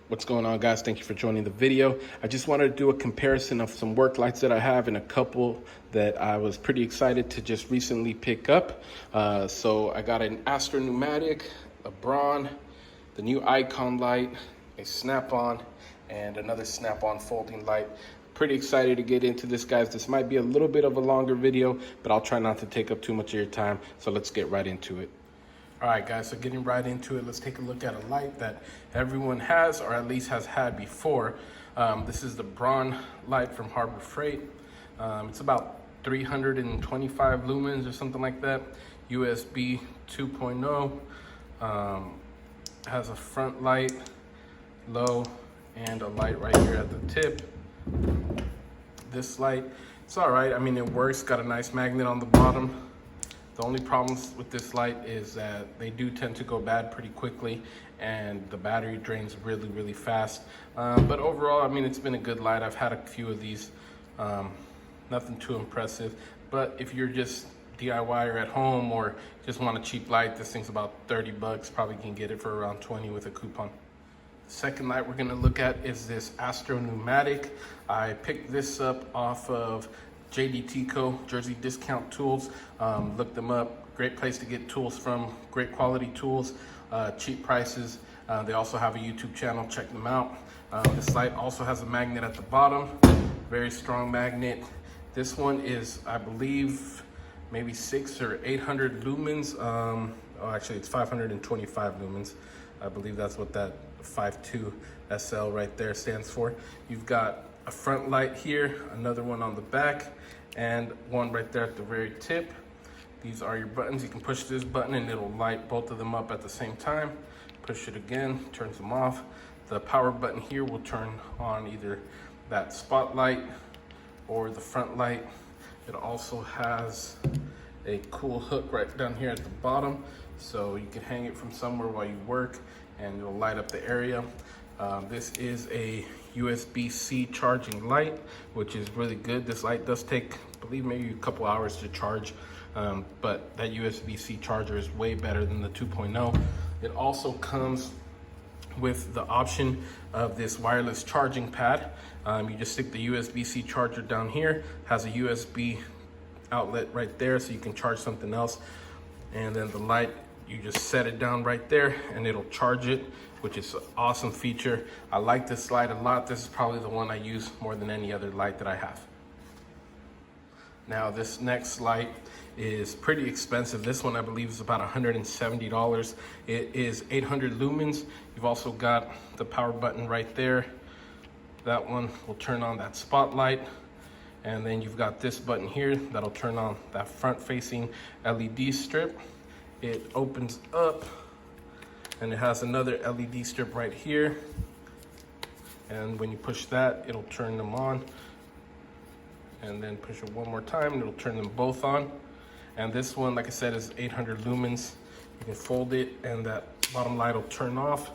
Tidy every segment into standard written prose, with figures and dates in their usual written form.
What's going on, guys? Thank you for joining the video. I just wanted to do a comparison of some work lights that I have and a couple that I was pretty excited to just recently pick up. So I got an Astro pneumatic, a Brawn, the new icon light, a snap-on, and another snap-on folding light. Pretty excited to get into this, guys. This might be a little bit of a longer video, but I'll try not to take up too much of your time. So let's get right into it. All right, guys, so getting right into it, let's take a look at a light that everyone has, or at least has had before. This is the Brawn light from Harbor Freight. It's about 325 lumens or something like that. USB 2.0. Has a front light, low, and a light right here at the tip. This light, it's all right. I mean, it works. Got a nice magnet on the bottom. The only problems with this light is that they do tend to go bad pretty quickly and the battery drains really, really fast. But overall, I mean, it's been a good light. I've had a few of these, nothing too impressive. But if you're just DIY or at home or just want a cheap light, this thing's about 30 bucks. Probably can get it for around 20 with a coupon. The second light we're gonna look at is this Astro pneumatic. I picked this up off of JDT Co, Jersey Discount Tools. Look them up. Great place to get tools from. Great quality tools, cheap prices. They also have a YouTube channel. Check them out. This light also has a magnet at the bottom. Very strong magnet. This one is, I believe, maybe 600 or 800 lumens. Oh, actually, it's 525 lumens. I believe that's what that 52 SL right there stands for. You've got a front light here, another one on the back, and one right there at the very tip. These are your buttons. You can push this button and it'll light both of them up at the same time. Push it again, turns them off. The power button here will turn on either that spotlight or the front light. It also has a cool hook right down here at the bottom, so you can hang it from somewhere while you work and it'll light up the area. This is a USB-C charging light, which is really good. This light does take, I believe, maybe a couple hours to charge, but that USB-C charger is way better than the 2.0. It also comes with the option of this wireless charging pad. You just stick the USB-C charger down here, has a USB outlet right there so you can charge something else, and then the light, you just set it down right there and it'll charge it, which is an awesome feature. I like this light a lot. This is probably the one I use more than any other light that I have. Now, this next light is pretty expensive. This one, I believe, is about $170. It is 800 lumens. You've also got the power button right there. That one will turn on that spotlight. And then you've got this button here that'll turn on that front-facing LED strip. It opens up and it has another LED strip right here. And when you push that, it'll turn them on. And then push it one more time and it'll turn them both on. And this one, like I said, is 800 lumens. You can fold it and that bottom light will turn off.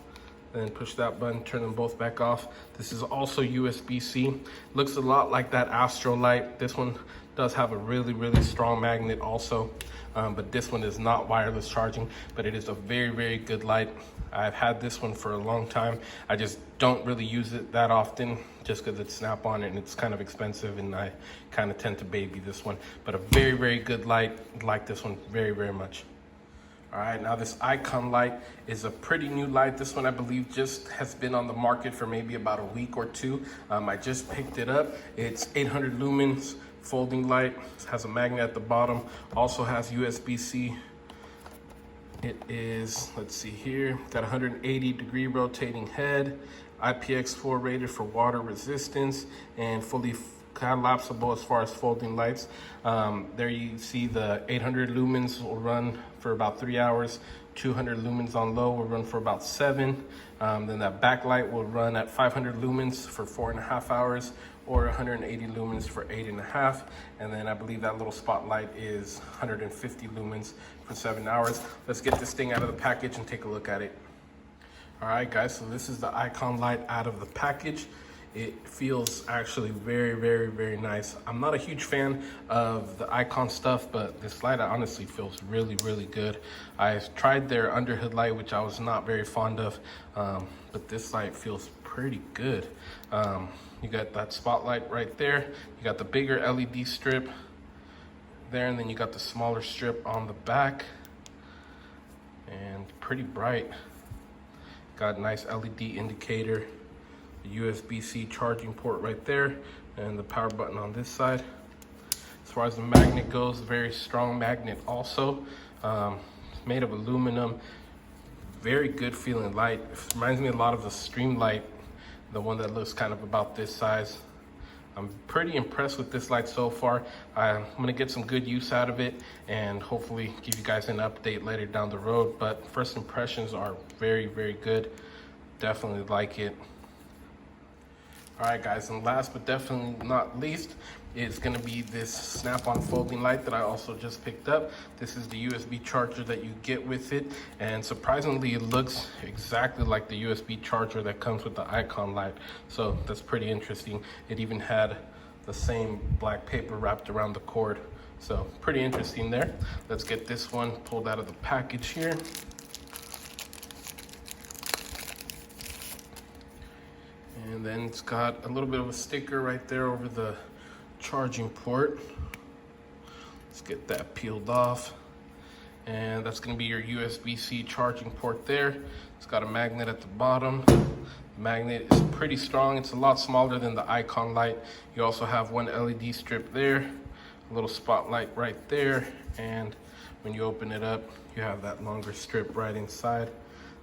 Then push that button, turn them both back off. This is also USB-C. Looks a lot like that Astro light. This one does have a really, really strong magnet also. But this one is not wireless charging, but it is a very, very good light. I've had this one for a long time. I just don't really use it that often just because it's snap-on and it's kind of expensive and I kind of tend to baby this one. But a very, very good light. I like this one very, very much. All right, now this icon light is a pretty new light. This one, I believe, just has been on the market for maybe about a week or two. I just picked it up. It's 800 lumens, folding light. It has a magnet at the bottom. Also has USB-C. It is, let's see here, got 180-degree rotating head, IPX4 rated for water resistance, and fully collapsible as far as folding lights. There you see the 800 lumens will run for about 3 hours. 200 lumens on low will run for about 7. Then that backlight will run at 500 lumens for 4.5 hours, or 180 lumens for 8.5. And then I believe that little spotlight is 150 lumens for 7 hours. Let's get this thing out of the package and take a look at it. All right, guys, so this is the icon light out of the package. It feels actually very, very, very nice. I'm not a huge fan of the icon stuff, but this light honestly feels really, really good. I tried their underhood light, which I was not very fond of, but this light feels pretty good. You got that spotlight right there. You got the bigger LED strip there, and then you got the smaller strip on the back, and pretty bright. Got a nice LED indicator, the USB-C charging port right there, and the power button on this side. As far as the magnet goes, very strong magnet also. It's made of aluminum. Very good feeling light. It reminds me a lot of the Stream Light, the one that looks kind of about this size. I'm pretty impressed with this light so far. I'm gonna get some good use out of it and hopefully give you guys an update later down the road. But first impressions are very, very good. Definitely like it. All right, guys, and last but definitely not least is gonna be this snap-on folding light that I also just picked up. This is the USB charger that you get with it, and surprisingly, it looks exactly like the USB charger that comes with the Icon light. So that's pretty interesting. It even had the same black paper wrapped around the cord. So pretty interesting there. Let's get this one pulled out of the package here. And then it's got a little bit of a sticker right there over the charging port. Let's get that peeled off. And that's gonna be your USB-C charging port there. It's got a magnet at the bottom. The magnet is pretty strong. It's a lot smaller than the Icon light. You also have one LED strip there, a little spotlight right there. And when you open it up, you have that longer strip right inside.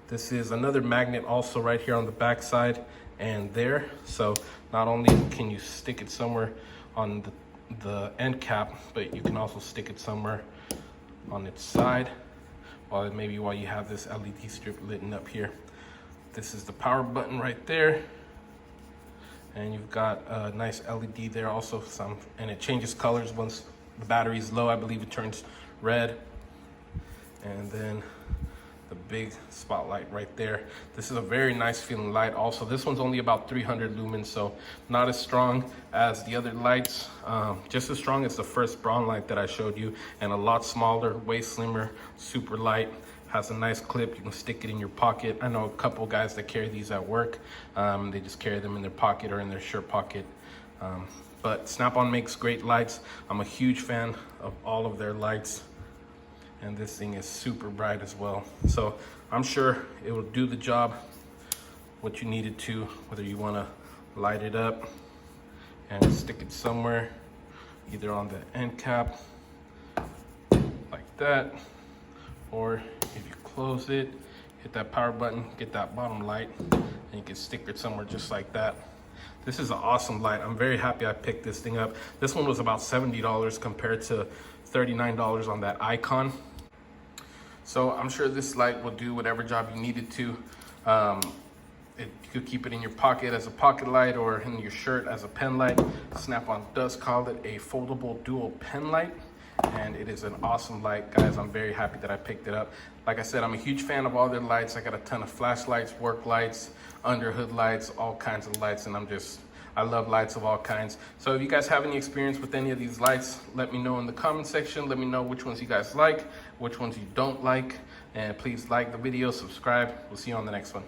This is another magnet also right here on the back side and there. So not only can you stick it somewhere on the end cap, but you can also stick it somewhere on its side, maybe while you have this LED strip lit up here. This is the power button right there. And you've got a nice LED there also, and it changes colors once the battery is low. I believe it turns red. And then the big spotlight right there. This is a very nice feeling light also. This one's only about 300 lumens, so not as strong as the other lights. Just as strong as the first Brawn light that I showed you, and a lot smaller, way slimmer, super light. Has a nice clip, you can stick it in your pocket. I know a couple guys that carry these at work. They just carry them in their pocket or in their shirt pocket. But Snap-on makes great lights. I'm a huge fan of all of their lights. And this thing is super bright as well. So I'm sure it will do the job, what you need it to, whether you wanna light it up and stick it somewhere, either on the end cap, like that, or if you close it, hit that power button, get that bottom light, and you can stick it somewhere just like that. This is an awesome light. I'm very happy I picked this thing up. This one was about $70 compared to $39 on that Icon. So I'm sure this light will do whatever job you need it to. You could keep it in your pocket as a pocket light or in your shirt as a pen light. Snap-on does call it a foldable dual pen light, and it is an awesome light, guys. I'm very happy that I picked it up. Like I said, I'm a huge fan of all their lights. I got a ton of flashlights, work lights, under hood lights, all kinds of lights, and I love lights of all kinds. So if you guys have any experience with any of these lights, let me know in the comment section. Let me know which ones you guys like, which ones you don't like, and please like the video, subscribe. We'll see you on the next one.